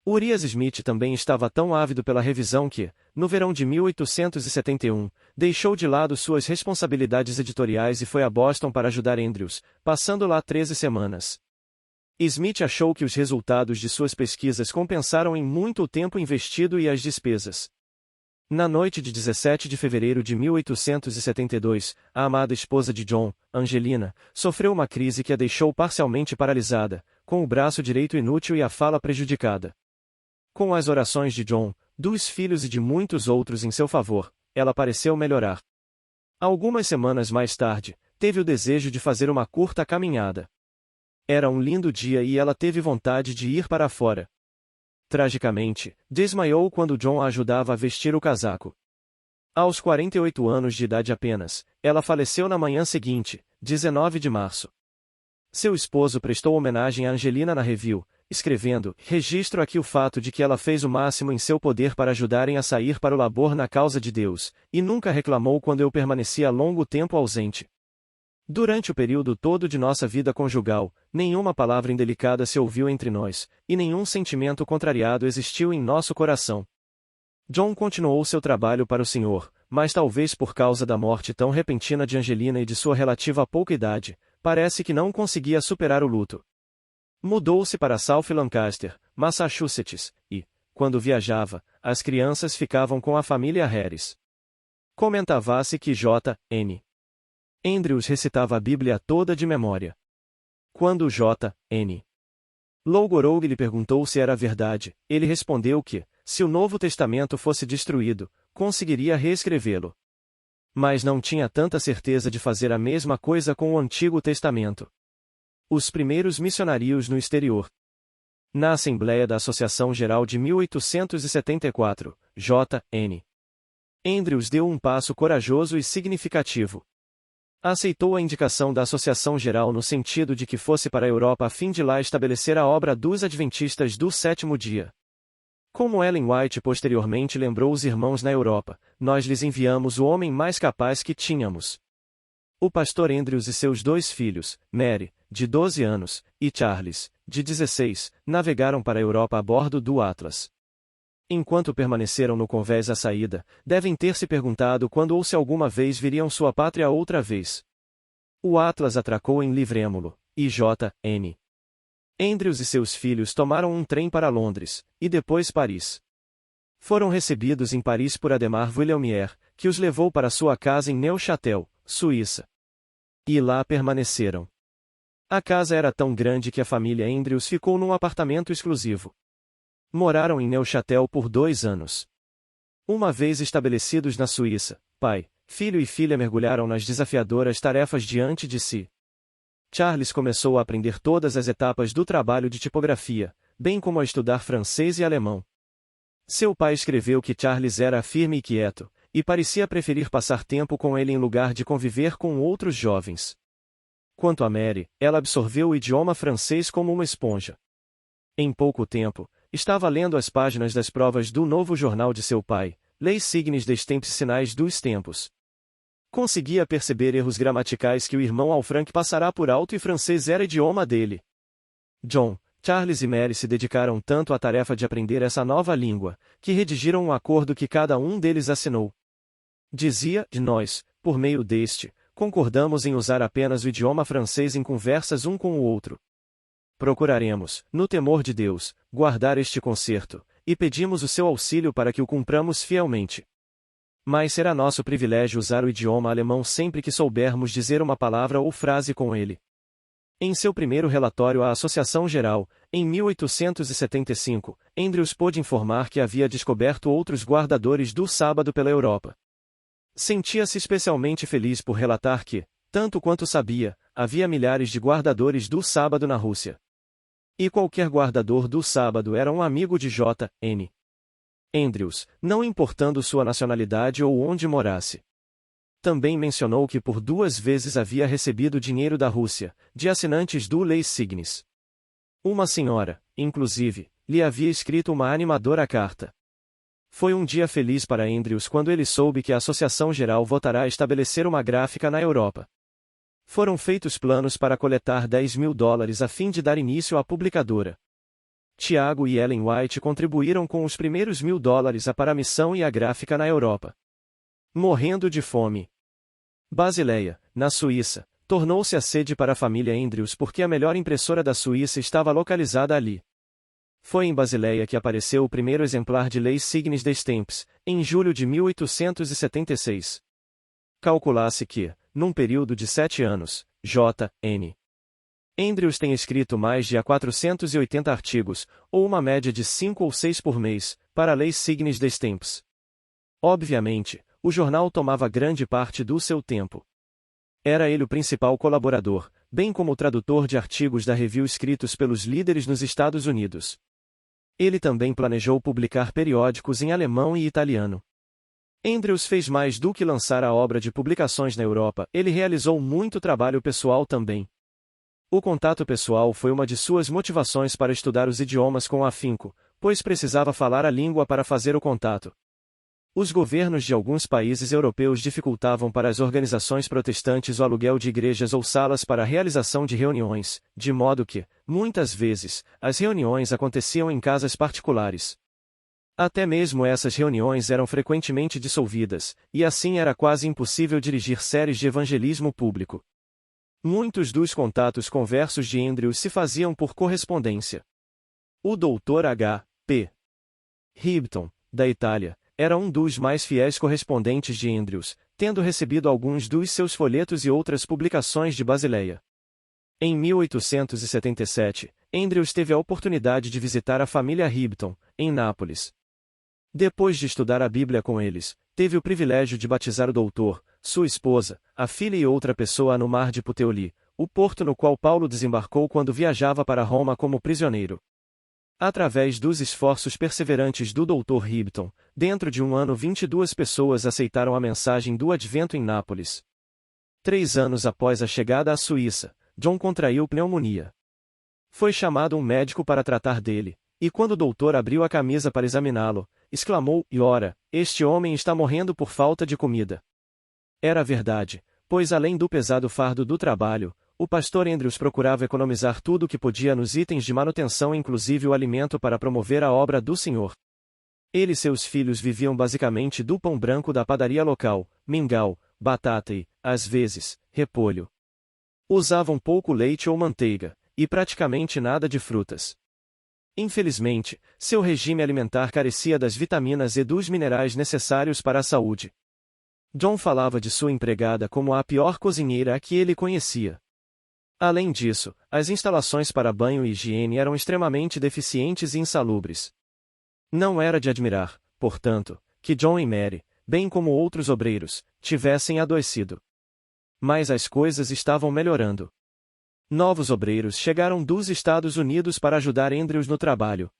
Urias Smith também estava tão ávido pela revisão que, no verão de 1871, deixou de lado suas responsabilidades editoriais e foi a Boston para ajudar Andrews, passando lá 13 semanas. Smith achou que os resultados de suas pesquisas compensaram em muito o tempo investido e as despesas. Na noite de 17 de fevereiro de 1872, a amada esposa de John, Angelina, sofreu uma crise que a deixou parcialmente paralisada, com o braço direito inútil e a fala prejudicada. Com as orações de John, dos filhos e de muitos outros em seu favor, ela pareceu melhorar. Algumas semanas mais tarde, teve o desejo de fazer uma curta caminhada. Era um lindo dia e ela teve vontade de ir para fora. Tragicamente, desmaiou quando John a ajudava a vestir o casaco. Aos 48 anos de idade apenas, ela faleceu na manhã seguinte, 19 de março. Seu esposo prestou homenagem a Angelina na review, escrevendo: "Registro aqui o fato de que ela fez o máximo em seu poder para ajudarem a sair para o labor na causa de Deus, e nunca reclamou quando eu permanecia longo tempo ausente. Durante o período todo de nossa vida conjugal, nenhuma palavra indelicada se ouviu entre nós, e nenhum sentimento contrariado existiu em nosso coração." John continuou seu trabalho para o Senhor, mas talvez por causa da morte tão repentina de Angelina e de sua relativa pouca idade, parece que não conseguia superar o luto. Mudou-se para South Lancaster, Massachusetts, e, quando viajava, as crianças ficavam com a família Harris. Comentava-se que J.N. Andrews recitava a Bíblia toda de memória. Quando J.N. Lowgorow lhe perguntou se era verdade, ele respondeu que, se o Novo Testamento fosse destruído, conseguiria reescrevê-lo. Mas não tinha tanta certeza de fazer a mesma coisa com o Antigo Testamento. Os primeiros missionários no exterior. Na Assembleia da Associação Geral de 1874, J.N. Andrews deu um passo corajoso e significativo. Aceitou a indicação da Associação Geral no sentido de que fosse para a Europa a fim de lá estabelecer a obra dos Adventistas do Sétimo Dia. Como Ellen White posteriormente lembrou os irmãos na Europa, nós lhes enviamos o homem mais capaz que tínhamos. O pastor Andrews e seus dois filhos, Mary, de 12 anos, e Charles, de 16, navegaram para a Europa a bordo do Atlas. Enquanto permaneceram no convés à saída, devem ter se perguntado quando ou se alguma vez viriam sua pátria outra vez. O Atlas atracou em Livrémolo, e J.N. Andrews e seus filhos tomaram um trem para Londres, e depois Paris. Foram recebidos em Paris por Ademar Vuillaumier, que os levou para sua casa em Neuchâtel, Suíça. E lá permaneceram. A casa era tão grande que a família Andrews ficou num apartamento exclusivo. Moraram em Neuchâtel por 2 anos. Uma vez estabelecidos na Suíça, pai, filho e filha mergulharam nas desafiadoras tarefas diante de si. Charles começou a aprender todas as etapas do trabalho de tipografia, bem como a estudar francês e alemão. Seu pai escreveu que Charles era firme e quieto, e parecia preferir passar tempo com ele em lugar de conviver com outros jovens. Quanto a Mary, ela absorveu o idioma francês como uma esponja. Em pouco tempo, estava lendo as páginas das provas do novo jornal de seu pai, Les Signes des Temps, Sinais dos Tempos. Conseguia perceber erros gramaticais que o irmão Alfranc passará por alto e francês era idioma dele. John, Charles e Mary se dedicaram tanto à tarefa de aprender essa nova língua, que redigiram um acordo que cada um deles assinou. Dizia: "Nós, por meio deste, concordamos em usar apenas o idioma francês em conversas um com o outro. Procuraremos, no temor de Deus, guardar este concerto, e pedimos o seu auxílio para que o cumpramos fielmente. Mas será nosso privilégio usar o idioma alemão sempre que soubermos dizer uma palavra ou frase com ele." Em seu primeiro relatório à Associação Geral, em 1875, Andrews pôde informar que havia descoberto outros guardadores do sábado pela Europa. Sentia-se especialmente feliz por relatar que, tanto quanto sabia, havia milhares de guardadores do sábado na Rússia. E qualquer guardador do sábado era um amigo de J.N. Andrews, não importando sua nacionalidade ou onde morasse. Também mencionou que por 2 vezes havia recebido dinheiro da Rússia, de assinantes do Les Signes. Uma senhora, inclusive, lhe havia escrito uma animadora carta. Foi um dia feliz para Andrews quando ele soube que a Associação Geral votará estabelecer uma gráfica na Europa. Foram feitos planos para coletar $10.000 a fim de dar início à publicadora. Tiago e Ellen White contribuíram com os primeiros $1.000 para a missão e a gráfica na Europa. Morrendo de fome. Basileia, na Suíça, tornou-se a sede para a família Andrews porque a melhor impressora da Suíça estava localizada ali. Foi em Basileia que apareceu o primeiro exemplar de Leis Signes des Temps, em julho de 1876. Calcula-se que, num período de 7 anos, J.N. Andrews tem escrito mais de 480 artigos, ou uma média de 5 ou 6 por mês, para Leis Signes des Temps. Obviamente, o jornal tomava grande parte do seu tempo. Era ele o principal colaborador, bem como o tradutor de artigos da review escritos pelos líderes nos Estados Unidos. Ele também planejou publicar periódicos em alemão e italiano. Andrews fez mais do que lançar a obra de publicações na Europa, ele realizou muito trabalho pessoal também. O contato pessoal foi uma de suas motivações para estudar os idiomas com afinco, pois precisava falar a língua para fazer o contato. Os governos de alguns países europeus dificultavam para as organizações protestantes o aluguel de igrejas ou salas para a realização de reuniões, de modo que, muitas vezes, as reuniões aconteciam em casas particulares. Até mesmo essas reuniões eram frequentemente dissolvidas, e assim era quase impossível dirigir séries de evangelismo público. Muitos dos contatos conversos de Andrews se faziam por correspondência. O Dr. H. P. Hibton, da Itália, era um dos mais fiéis correspondentes de Andrews, tendo recebido alguns dos seus folhetos e outras publicações de Basileia. Em 1877, Andrews teve a oportunidade de visitar a família Hibton, em Nápoles. Depois de estudar a Bíblia com eles, teve o privilégio de batizar o doutor, sua esposa, a filha e outra pessoa no mar de Puteoli, o porto no qual Paulo desembarcou quando viajava para Roma como prisioneiro. Através dos esforços perseverantes do Dr. Hibton, dentro de um ano 22 pessoas aceitaram a mensagem do Advento em Nápoles. 3 anos após a chegada à Suíça, John contraiu pneumonia. Foi chamado um médico para tratar dele, e quando o doutor abriu a camisa para examiná-lo, exclamou, "E ora, este homem está morrendo por falta de comida." Era verdade, pois além do pesado fardo do trabalho, o pastor Andrews procurava economizar tudo o que podia nos itens de manutenção, inclusive o alimento, para promover a obra do Senhor. Ele e seus filhos viviam basicamente do pão branco da padaria local, mingau, batata e, às vezes, repolho. Usavam pouco leite ou manteiga, e praticamente nada de frutas. Infelizmente, seu regime alimentar carecia das vitaminas e dos minerais necessários para a saúde. John falava de sua empregada como a pior cozinheira a que ele conhecia. Além disso, as instalações para banho e higiene eram extremamente deficientes e insalubres. Não era de admirar, portanto, que John e Mary, bem como outros obreiros, tivessem adoecido. Mas as coisas estavam melhorando. Novos obreiros chegaram dos Estados Unidos para ajudar Andrews no trabalho.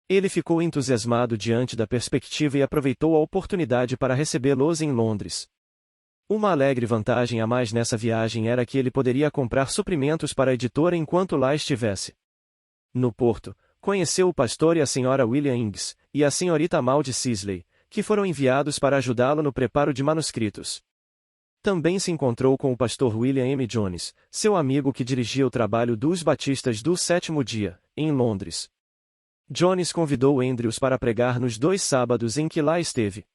Ele ficou entusiasmado diante da perspectiva e aproveitou a oportunidade para recebê-los em Londres. Uma alegre vantagem a mais nessa viagem era que ele poderia comprar suprimentos para a editora enquanto lá estivesse. No porto, conheceu o pastor e a senhora William Ings, e a senhorita Maud Sisley, que foram enviados para ajudá-lo no preparo de manuscritos. Também se encontrou com o pastor William M. Jones, seu amigo que dirigia o trabalho dos Batistas do Sétimo Dia, em Londres. Jones convidou Andrews para pregar nos 2 sábados em que lá esteve.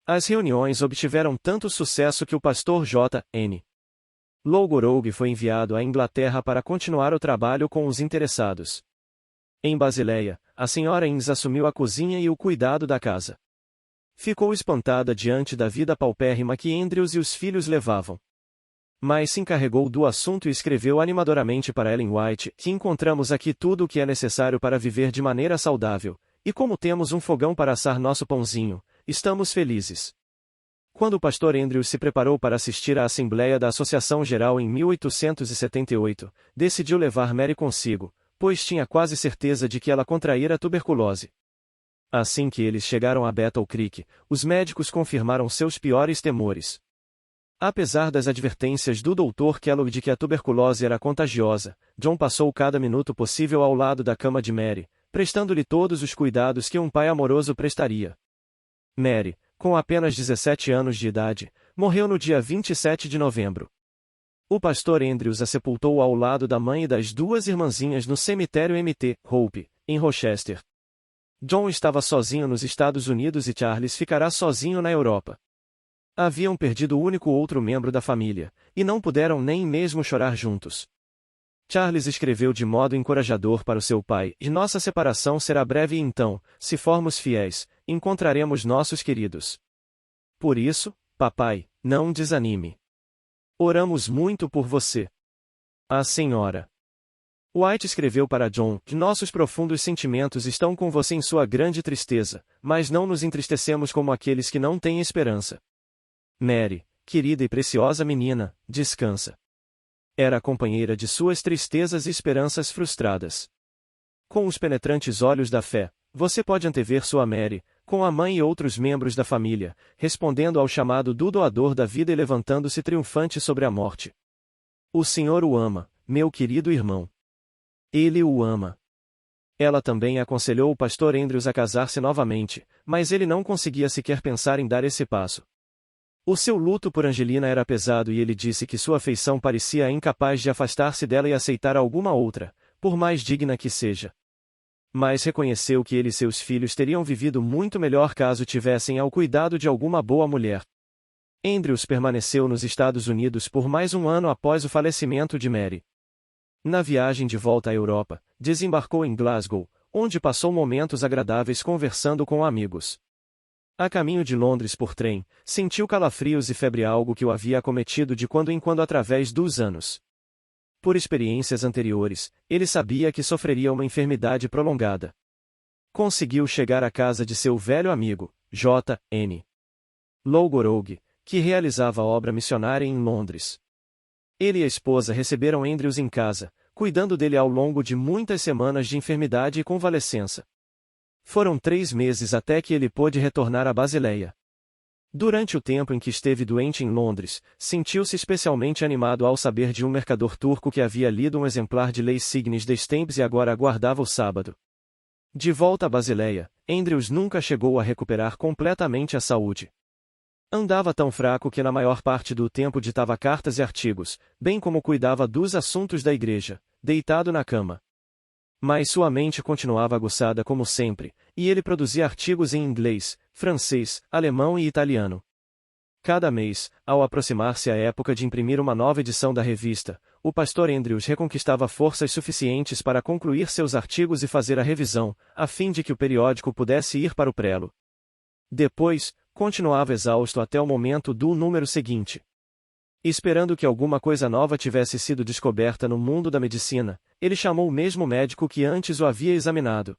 As reuniões obtiveram tanto sucesso que o pastor J.N. Logorogue foi enviado à Inglaterra para continuar o trabalho com os interessados. Em Basileia, a senhora Ings assumiu a cozinha e o cuidado da casa. Ficou espantada diante da vida paupérrima que Andrews e os filhos levavam. Mas se encarregou do assunto e escreveu animadoramente para Ellen White que encontramos aqui tudo o que é necessário para viver de maneira saudável, e como temos um fogão para assar nosso pãozinho, estamos felizes. Quando o pastor Andrews se preparou para assistir à Assembleia da Associação Geral em 1878, decidiu levar Mary consigo, pois tinha quase certeza de que ela contraíra tuberculose. Assim que eles chegaram a Battle Creek, os médicos confirmaram seus piores temores. Apesar das advertências do Dr. Kellogg de que a tuberculose era contagiosa, John passou cada minuto possível ao lado da cama de Mary, prestando-lhe todos os cuidados que um pai amoroso prestaria. Mary, com apenas 17 anos de idade, morreu no dia 27 de novembro. O pastor Andrews a sepultou ao lado da mãe e das duas irmãzinhas no cemitério Mt. Hope, em Rochester. John estava sozinho nos Estados Unidos e Charles ficará sozinho na Europa. Haviam perdido o único outro membro da família, e não puderam nem mesmo chorar juntos. Charles escreveu de modo encorajador para o seu pai: "E nossa separação será breve e então, se formos fiéis, encontraremos nossos queridos. Por isso, papai, não desanime. Oramos muito por você." A senhora White escreveu para John: "Nossos profundos sentimentos estão com você em sua grande tristeza, mas não nos entristecemos como aqueles que não têm esperança. Mary, querida e preciosa menina, descansa." Era a companheira de suas tristezas e esperanças frustradas. Com os penetrantes olhos da fé, você pode antever sua Mary, com a mãe e outros membros da família, respondendo ao chamado do doador da vida e levantando-se triunfante sobre a morte. O Senhor o ama, meu querido irmão. Ele o ama. Ela também aconselhou o pastor Andrews a casar-se novamente, mas ele não conseguia sequer pensar em dar esse passo. O seu luto por Angelina era pesado e ele disse que sua afeição parecia incapaz de afastar-se dela e aceitar alguma outra, por mais digna que seja. Mas reconheceu que ele e seus filhos teriam vivido muito melhor caso tivessem ao cuidado de alguma boa mulher. Andrews permaneceu nos Estados Unidos por mais um ano após o falecimento de Mary. Na viagem de volta à Europa, desembarcou em Glasgow, onde passou momentos agradáveis conversando com amigos. A caminho de Londres por trem, sentiu calafrios e febre, algo que o havia acometido de quando em quando através dos anos. Por experiências anteriores, ele sabia que sofreria uma enfermidade prolongada. Conseguiu chegar à casa de seu velho amigo, J. N. Lowgoroge, que realizava obra missionária em Londres. Ele e a esposa receberam Andrews em casa, cuidando dele ao longo de muitas semanas de enfermidade e convalescença. Foram 3 meses até que ele pôde retornar a Basileia. Durante o tempo em que esteve doente em Londres, sentiu-se especialmente animado ao saber de um mercador turco que havia lido um exemplar de Leis Signis des Temps e agora aguardava o sábado. De volta a Basileia, Andrews nunca chegou a recuperar completamente a saúde. Andava tão fraco que na maior parte do tempo ditava cartas e artigos, bem como cuidava dos assuntos da igreja, deitado na cama. Mas sua mente continuava aguçada como sempre, e ele produzia artigos em inglês, francês, alemão e italiano. Cada mês, ao aproximar-se a época de imprimir uma nova edição da revista, o pastor Andrews reconquistava forças suficientes para concluir seus artigos e fazer a revisão, a fim de que o periódico pudesse ir para o prelo. Depois, continuava exausto até o momento do número seguinte. Esperando que alguma coisa nova tivesse sido descoberta no mundo da medicina, ele chamou o mesmo médico que antes o havia examinado.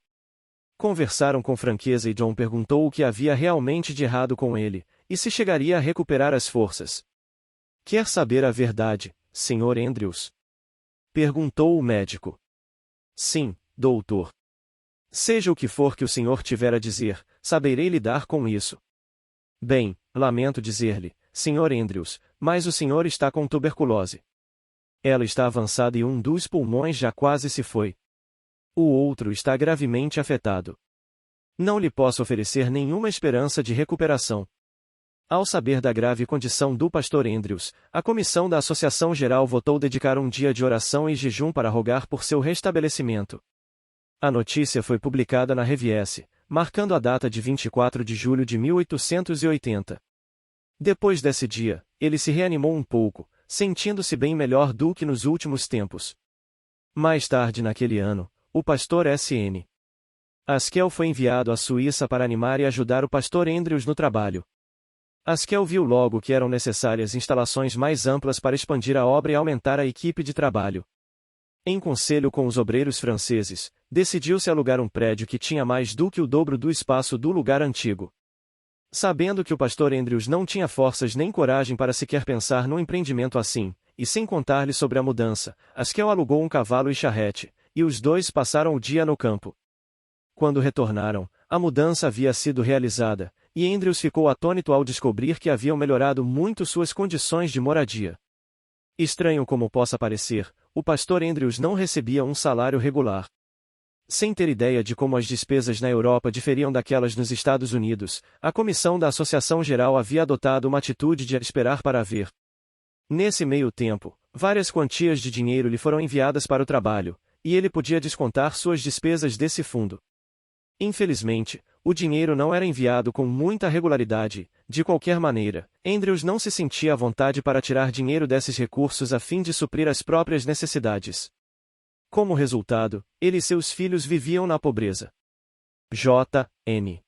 Conversaram com franqueza e John perguntou o que havia realmente de errado com ele, e se chegaria a recuperar as forças. "Quer saber a verdade, Sr. Andrews?" perguntou o médico. "Sim, doutor. Seja o que for que o senhor tiver a dizer, saberei lidar com isso." "Bem, lamento dizer-lhe, Sr. Andrews, mas o senhor está com tuberculose. Ela está avançada e um dos pulmões já quase se foi. O outro está gravemente afetado. Não lhe posso oferecer nenhuma esperança de recuperação." Ao saber da grave condição do pastor Andrews, a comissão da Associação Geral votou dedicar um dia de oração e jejum para rogar por seu restabelecimento. A notícia foi publicada na Reviesse, marcando a data de 24 de julho de 1880. Depois desse dia, ele se reanimou um pouco, sentindo-se bem melhor do que nos últimos tempos. Mais tarde naquele ano, o pastor S.N. Askell foi enviado à Suíça para animar e ajudar o pastor Andrews no trabalho. Askell viu logo que eram necessárias instalações mais amplas para expandir a obra e aumentar a equipe de trabalho. Em conselho com os obreiros franceses, decidiu-se alugar um prédio que tinha mais do que o dobro do espaço do lugar antigo. Sabendo que o pastor Andrews não tinha forças nem coragem para sequer pensar num empreendimento assim, e sem contar-lhe sobre a mudança, Askell alugou um cavalo e charrete, e os dois passaram o dia no campo. Quando retornaram, a mudança havia sido realizada, e Andrews ficou atônito ao descobrir que haviam melhorado muito suas condições de moradia. Estranho como possa parecer, o pastor Andrews não recebia um salário regular. Sem ter ideia de como as despesas na Europa diferiam daquelas nos Estados Unidos, a comissão da Associação Geral havia adotado uma atitude de esperar para ver. Nesse meio tempo, várias quantias de dinheiro lhe foram enviadas para o trabalho, e ele podia descontar suas despesas desse fundo. Infelizmente, o dinheiro não era enviado com muita regularidade. De qualquer maneira, Andrews não se sentia à vontade para tirar dinheiro desses recursos a fim de suprir as próprias necessidades. Como resultado, ele e seus filhos viviam na pobreza. J.N.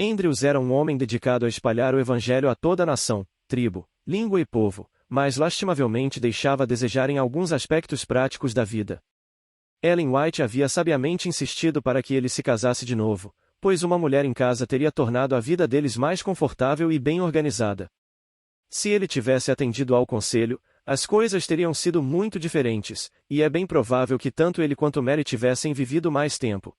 Andrews era um homem dedicado a espalhar o evangelho a toda a nação, tribo, língua e povo, mas lastimavelmente deixava a desejar em alguns aspectos práticos da vida. Ellen White havia sabiamente insistido para que ele se casasse de novo, pois uma mulher em casa teria tornado a vida deles mais confortável e bem organizada. Se ele tivesse atendido ao conselho, as coisas teriam sido muito diferentes, e é bem provável que tanto ele quanto Mary tivessem vivido mais tempo.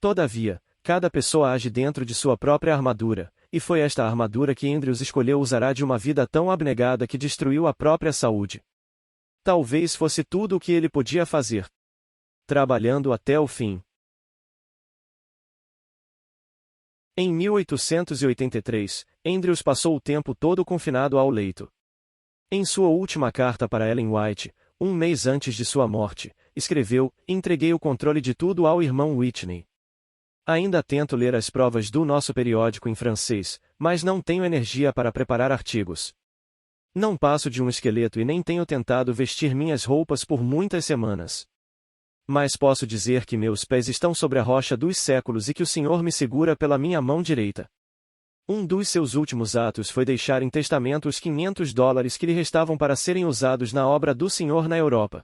Todavia, cada pessoa age dentro de sua própria armadura, e foi esta armadura que Andrews escolheu usar de uma vida tão abnegada que destruiu a própria saúde. Talvez fosse tudo o que ele podia fazer. Trabalhando até o fim. Em 1883, Andrews passou o tempo todo confinado ao leito. Em sua última carta para Ellen White, um mês antes de sua morte, escreveu: "Entreguei o controle de tudo ao irmão Whitney. Ainda tento ler as provas do nosso periódico em francês, mas não tenho energia para preparar artigos. Não passo de um esqueleto e nem tenho tentado vestir minhas roupas por muitas semanas. Mas posso dizer que meus pés estão sobre a rocha dos séculos e que o Senhor me segura pela minha mão direita." Um dos seus últimos atos foi deixar em testamento os $500 que lhe restavam para serem usados na obra do Senhor na Europa.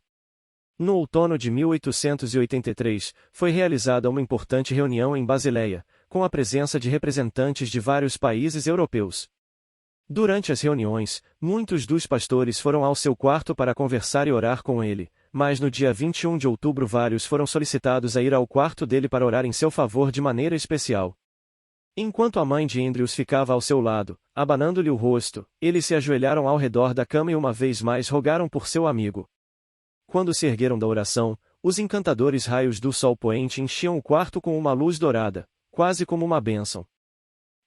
No outono de 1883, foi realizada uma importante reunião em Basileia, com a presença de representantes de vários países europeus. Durante as reuniões, muitos dos pastores foram ao seu quarto para conversar e orar com ele, mas no dia 21 de outubro vários foram solicitados a ir ao quarto dele para orar em seu favor de maneira especial. Enquanto a mãe de Andrews ficava ao seu lado, abanando-lhe o rosto, eles se ajoelharam ao redor da cama e uma vez mais rogaram por seu amigo. Quando se ergueram da oração, os encantadores raios do sol poente enchiam o quarto com uma luz dourada, quase como uma bênção.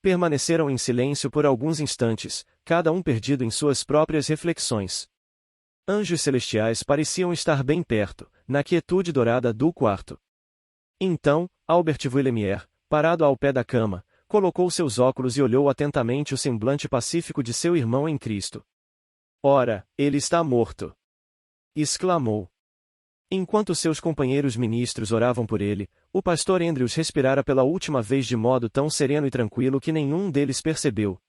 Permaneceram em silêncio por alguns instantes, cada um perdido em suas próprias reflexões. Anjos celestiais pareciam estar bem perto, na quietude dourada do quarto. Então, Albert Vuillemier, parado ao pé da cama, colocou seus óculos e olhou atentamente o semblante pacífico de seu irmão em Cristo. "Ora, ele está morto!" exclamou. Enquanto seus companheiros ministros oravam por ele, o pastor Andrews respirara pela última vez de modo tão sereno e tranquilo que nenhum deles percebeu.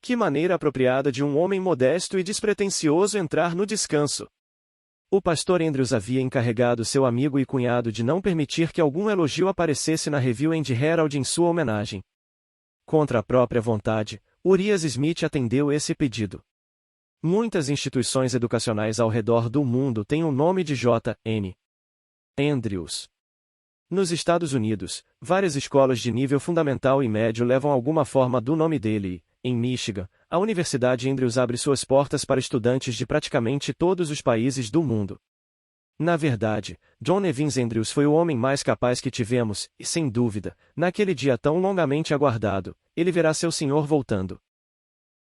Que maneira apropriada de um homem modesto e despretensioso entrar no descanso! O pastor Andrews havia encarregado seu amigo e cunhado de não permitir que algum elogio aparecesse na Review and Herald em sua homenagem. Contra a própria vontade, Urias Smith atendeu esse pedido. Muitas instituições educacionais ao redor do mundo têm o nome de J.N. Andrews. Nos Estados Unidos, várias escolas de nível fundamental e médio levam alguma forma do nome dele e, em Michigan, a Universidade Andrews abre suas portas para estudantes de praticamente todos os países do mundo. Na verdade, John Evans Andrews foi o homem mais capaz que tivemos, e sem dúvida, naquele dia tão longamente aguardado, ele verá seu senhor voltando.